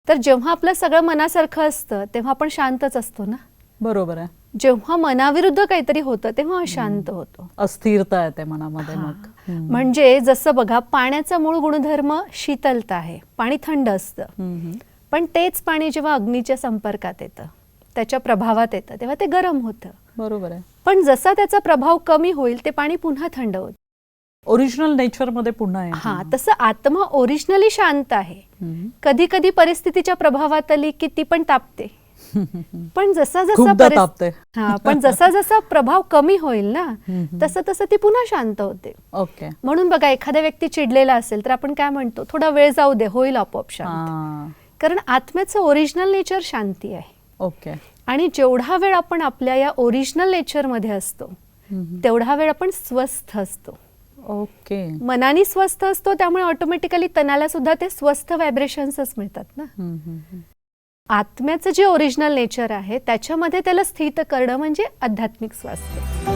तर जेव्हा आपलं सगळं मनासारखं असतं तेव्हा आपण शांतच असतो ना. बरोबर आहे. जेव्हा मनाविरुद्ध काहीतरी होतं तेव्हा अशांत होतो. अस्थिरता येते मनामध्ये मग. म्हणजे जसं बघा, पाण्याचा मूळ गुणधर्म शीतलता आहे. पाणी थंड असतं, पण तेच पाणी जेव्हा अग्नीच्या संपर्कात येतं, त्याच्या प्रभावात येतं, तेव्हा ते गरम होतं. बरोबर आहे. पण जसा त्याचा प्रभाव कमी होईल ते पाणी पुन्हा थंड होतं. ओरिजिनल नेचर मध्ये पुन्हा आहे. हा, तसं आत्मा ओरिजिनली शांत आहे. कधी कधी परिस्थितीच्या प्रभावात आली की ती पण तापते, पण जसा जसा प्रभाव कमी होईल ना, तसं तसं ती पुन्हा शांत होते. ओके. म्हणून बघा, एखाद्या व्यक्ती चिडलेला असेल तर आपण काय म्हणतो, थोडा वेळ जाऊ दे, होईल आपोआप शांत. कारण आत्म्याचं ओरिजिनल नेचर शांती आहे. ओके. आणि जेवढा वेळ आपण आपल्या या ओरिजिनल नेचर मध्ये असतो तेवढा वेळ आपण स्वस्थ असतो. ओके. मनाने स्वस्थ असतो, त्यामुळे ऑटोमॅटिकली तनाला सुद्धा ते स्वस्थ व्हायब्रेशन्सच मिळतात ना. आत्म्याचं जे ओरिजिनल नेचर आहे त्याच्यामध्ये त्याला स्थित करणं म्हणजे आध्यात्मिक स्वास्थ्य.